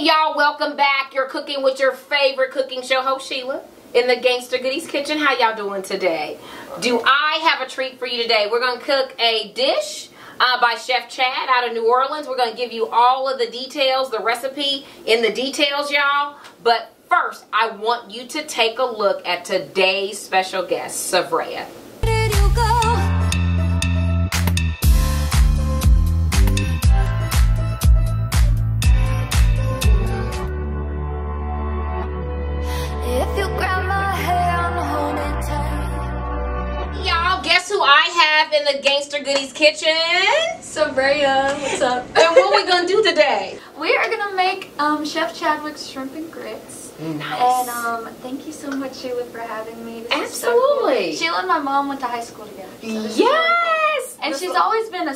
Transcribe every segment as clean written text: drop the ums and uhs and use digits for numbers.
y'all, welcome back. You're cooking with your favorite cooking show host, Sheila, in the Gangster Goodies kitchen. How y'all doing today? Do I have a treat for you today? We're going to cook a dish by Chef Chad out of New Orleans. We're going to give you all of the details, the recipe in the details, y'all. But first, I want you to take a look at today's special guest, Savraya. Where did you go? If you grab my hand, hold it tight. Y'all, guess who I have in the Gangster Goodies kitchen? Savraya, what's up? And what we gonna do today? We are gonna make Chef Chadwick's shrimp and grits. Nice. And thank you so much, Sheila, for having me. This Absolutely. is so cool. Sheila and my mom went to high school together. So this is Yes. really cool. And she's always been a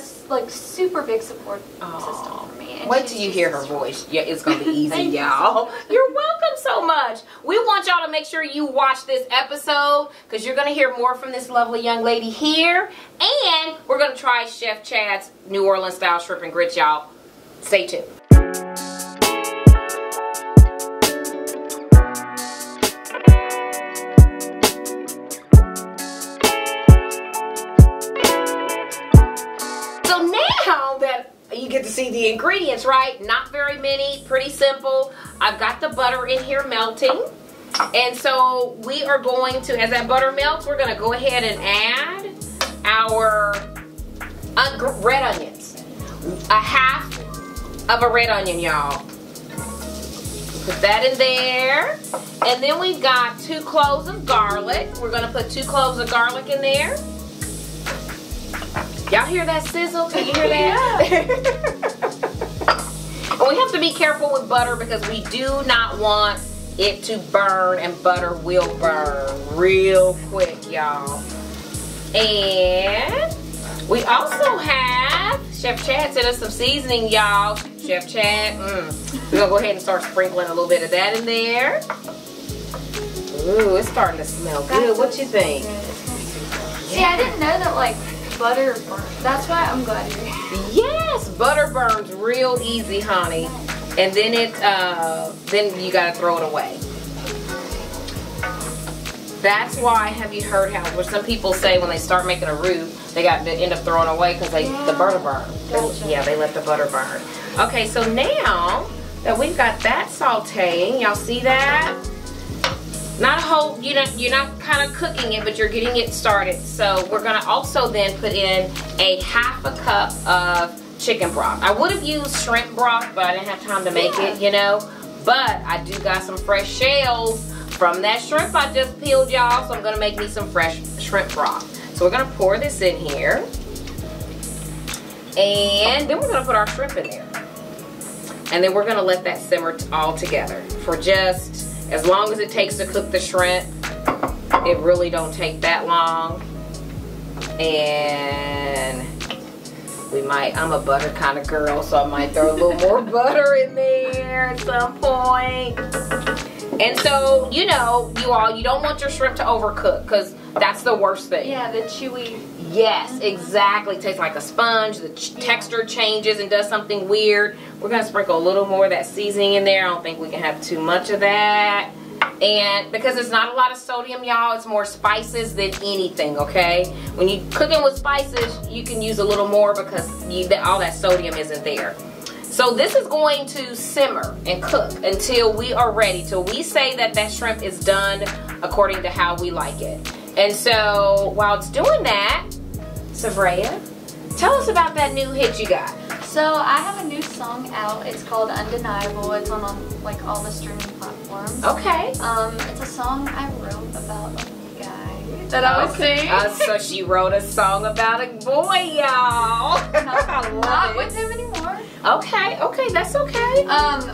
super big support system for me. And Wait till you hear her voice. Yeah, it's gonna be easy, Thank you y'all. so much. You're welcome so much. We want y'all to make sure you watch this episode because you're gonna hear more from this lovely young lady here, and we're gonna try Chef Chad's New Orleans style shrimp and grits, y'all. Stay tuned. So now that you get to see the ingredients, right? Not very many, pretty simple. I've got the butter in here melting. And so we are going to, as that butter melts, we're going to go ahead and add our red onions. A half of a red onion, y'all. Put that in there. And then we've got 2 cloves of garlic. We're going to put 2 cloves of garlic in there. Y'all hear that sizzle? Can you hear that? And we have to be careful with butter because we do not want it to burn, and butter will burn real quick, y'all. And we also have, Chef Chad sent us some seasoning, y'all. Chef Chad, we're gonna go ahead and start sprinkling a little bit of that in there. Ooh, it's starting to smell good. What you think? See, I didn't know that butter burns. That's why I'm glad you're here. Yes, butter burns real easy, honey. And then then you gotta throw it away. That's why, have you heard how where some people say when they start making a roux, they got to end up throwing away because the butter burn. Gotcha. Yeah, they let the butter burn. Okay, so now that we've got that sauteing, y'all see that? Not a whole, you're not kind of cooking it, but you're getting it started. So we're gonna also then put in a half a cup of chicken broth. I would have used shrimp broth, but I didn't have time to make it, you know. But I do got some fresh shells from that shrimp I just peeled, y'all. So I'm gonna make me some fresh shrimp broth. So we're gonna pour this in here. And then we're gonna put our shrimp in there. And then we're gonna let that simmer all together for just as long as it takes to cook the shrimp. It really don't take that long. And we might, I'm a butter kind of girl, so I might throw a little more butter in there at some point. And so, you know, you don't want your shrimp to overcook because that's the worst thing. Yeah, the chewy. Yes, exactly. It tastes like a sponge. The texture changes and does something weird. We're going to sprinkle a little more of that seasoning in there. I don't think we can have too much of that. And because it's not a lot of sodium, y'all, it's more spices than anything, okay? When you're cooking with spices, you can use a little more because all that sodium isn't there. So this is going to simmer and cook until we are ready, till we say that that shrimp is done according to how we like it. And so while it's doing that, Savraya, tell us about that new hit you got. So I have a new song out. It's called Undeniable. It's on all the streaming platforms. Okay. It's a song I wrote about a guy that I was singing. So she wrote a song about a boy, y'all. Not with him anymore. Okay, that's okay.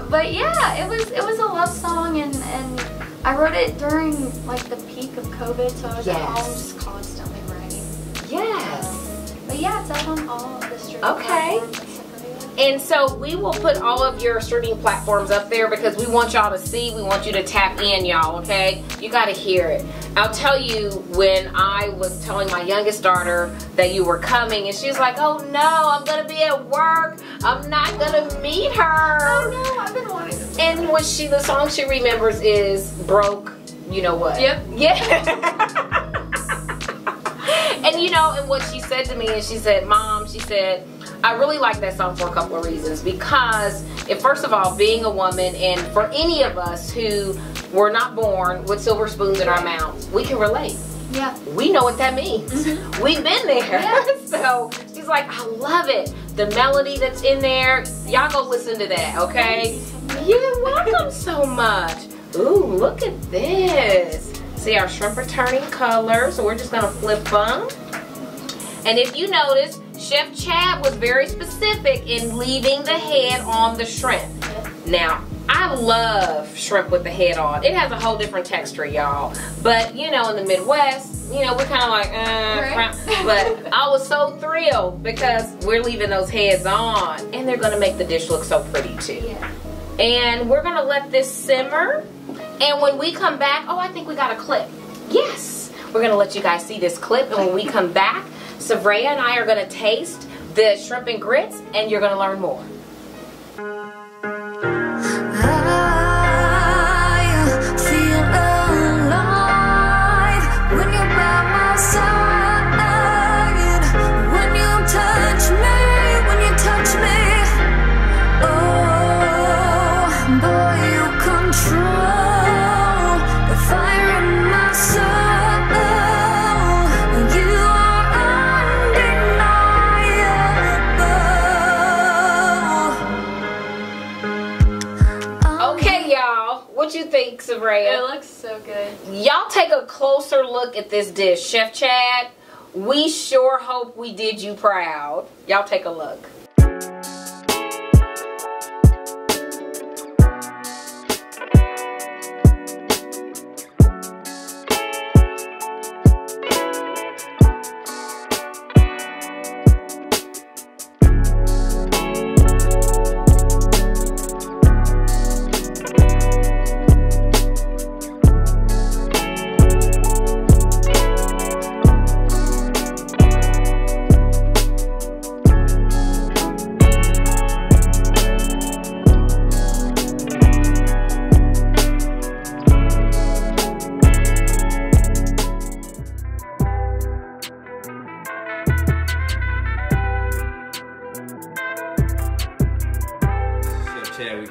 But yeah, it was a love song, and I wrote it during the peak of COVID, so I was at home just constantly writing. Yes. But yeah, it's out on all of the streaming Okay. platforms. And so we will put all of your streaming platforms up there because we want y'all to see. We want you to tap in, y'all, okay? You got to hear it. I'll tell you, when I was telling my youngest daughter that you were coming, and she was like, oh no, I'm going to be at work. I'm not going to meet her. Oh no, I've been wanting to. And what the song she remembers is Broke, you know what? Yep. Yeah. And you know, and what she said to me, and she said, Mom, she said, I really like that song for a couple of reasons. Because, first of all, being a woman, and for any of us who were not born with silver spoons in our mouths, we can relate. Yeah. We know what that means. Mm-hmm. We've been there. Yeah. So she's like, I love it. The melody that's in there, y'all go listen to that, okay? You're welcome so much. Ooh, look at this. See, our shrimp are turning color, so we're just gonna flip them. And if you notice, Chef Chad was very specific in leaving the head on the shrimp. Now, I love shrimp with the head on. It has a whole different texture, y'all. But, you know, in the Midwest, you know, we're kind of like, right. But I was so thrilled because we're leaving those heads on. And they're gonna make the dish look so pretty too. Yeah. And we're gonna let this simmer. And when we come back, oh, I think we got a clip. Yes, we're gonna let you guys see this clip. And when we come back, Savraya and I are gonna taste the shrimp and grits, and you're gonna learn more. I feel alive when you're by my side. When you touch me, oh boy, you control the fire in my soul. You are undeniable. Okay, y'all, what you think, Savraya? It looks so good. Y'all take a closer look at this dish. Chef Chad, we sure hope we did you proud. Y'all take a look.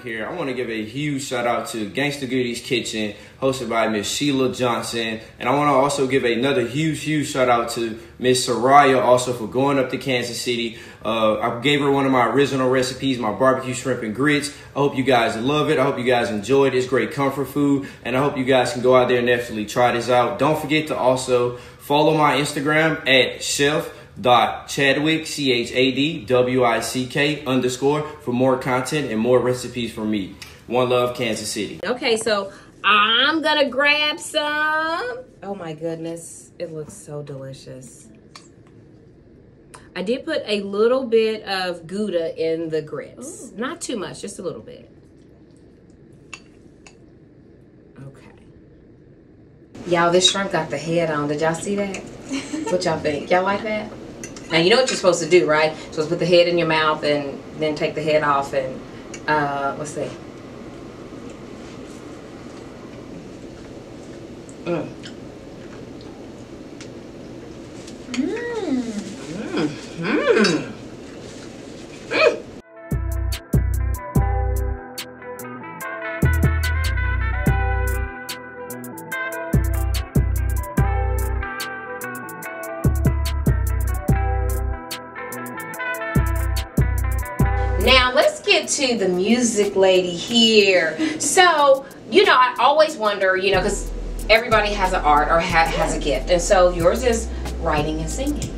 Here, I want to give a huge shout out to Gangsta Goodies Kitchen, hosted by Miss Sheila Johnson, and I want to also give another huge shout out to Miss Savraya, also for going up to Kansas City. I gave her one of my original recipes, my barbecue shrimp and grits. I hope you guys love it. I hope you guys enjoy it. It's great comfort food, and I hope you guys can go out there and definitely try this out. Don't forget to also follow my Instagram at chef.chadwick, CHADWICK_ for more content and more recipes from me. One love, Kansas City. Okay, so I'm gonna grab some. Oh my goodness, it looks so delicious. I did put a little bit of Gouda in the grits. Ooh. Not too much, just a little bit. Okay. Y'all, this shrimp got the head on. Did y'all see that? What y'all think? Y'all like that? Now, you know what you're supposed to do, right? You're supposed to put the head in your mouth and then take the head off and, let's see. Mm. Now let's get to the music lady here. So, you know, I always wonder, you know, because everybody has an art or has a gift. And so yours is writing and singing.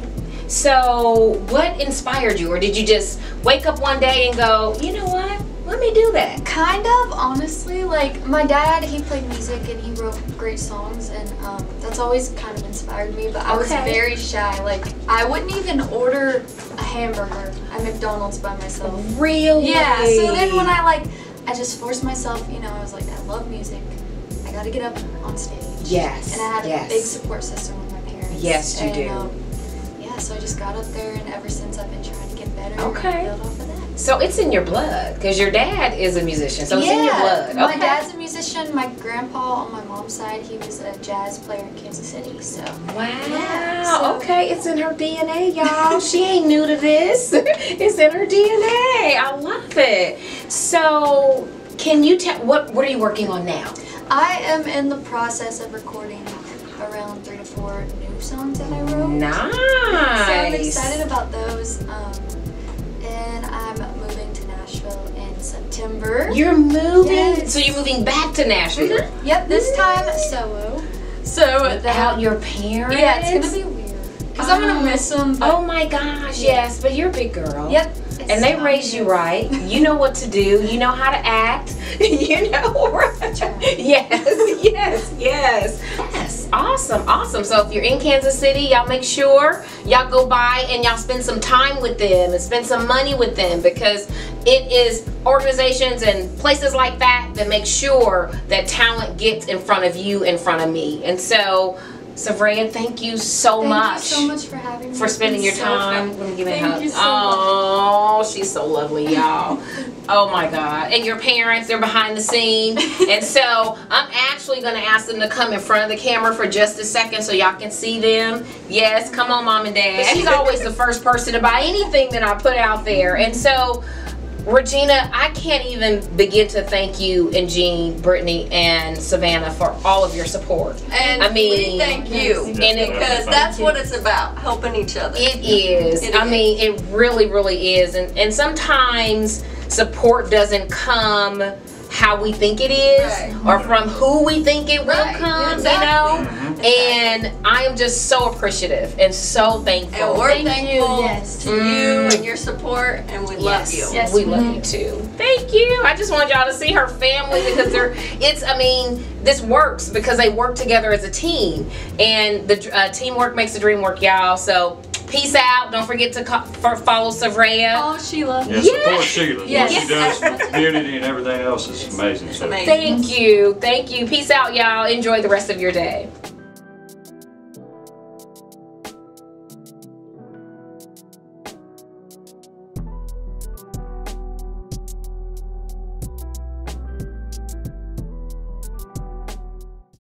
So what inspired you? Or did you just wake up one day and go, you know what? Let me do that. Kind of, honestly. Like, my dad, he played music and he wrote great songs, and that's always kind of inspired me, but I was very shy. Like, I wouldn't even order a hamburger at McDonald's by myself. Really? Yeah, so then when I just forced myself, you know, I was like, I love music. I gotta get up on stage. Yes. And I had a big support system with my parents. Yes, you do. Yeah, so I just got up there, and ever since I've been trying to get better and build off of that. So it's in your blood, because your dad is a musician, so it's in your blood. My dad's a musician. My grandpa on my mom's side, he was a jazz player in Kansas City, so. Wow. Yeah, so, okay, it's in her DNA, y'all. She ain't new to this. It's in her DNA. I love it. So, can you tell, what are you working on now? I am in the process of recording around 3 to 4 new songs that I wrote. Nice. So I'm excited about those. And I'm moving to Nashville in September. You're moving? Yes. So you're moving back to Nashville? Mm-hmm. Yep, this time solo. So without your parents? Yeah, it's gonna be weird. Because I'm gonna miss them. Oh my gosh, yes, but you're a big girl. Yep. And they raised you right. You know what to do. You know how to act. You know, right? Yes. Awesome. So if you're in Kansas City, y'all make sure y'all go by and y'all spend some time with them and spend some money with them, because it is organizations and places like that that make sure that talent gets in front of you, in front of me. And so, Savraya, thank you so much. Thank you so much for having me. For spending your time. Let me give me a hug. Thank you so much. She's so lovely, y'all. Oh my God. And your parents, they're behind the scene. And so I'm actually going to ask them to come in front of the camera for just a second so y'all can see them. Yes, come on, Mom and Dad. She's always the first person to buy anything that I put out there. And so, Regina, I can't even begin to thank you and Jean, Brittany, and Savannah for all of your support. And I mean, we thank you, because that's what it's about, helping each other. It is. I mean, it really is. And sometimes support doesn't come how we think it is, or from who we think it will come, you know? And I am just so appreciative and so thankful. And we're thankful to you and your support, and we love you. Yes, we love you too. Thank you. I just want y'all to see her family, because this works because they work together as a team, and the teamwork makes the dream work, y'all. So peace out. Don't forget to follow Savraya. Oh, Sheila. Yeah, support Sheila. What she does for the community and everything else is amazing. It's amazing. Thank you. Peace out, y'all. Enjoy the rest of your day.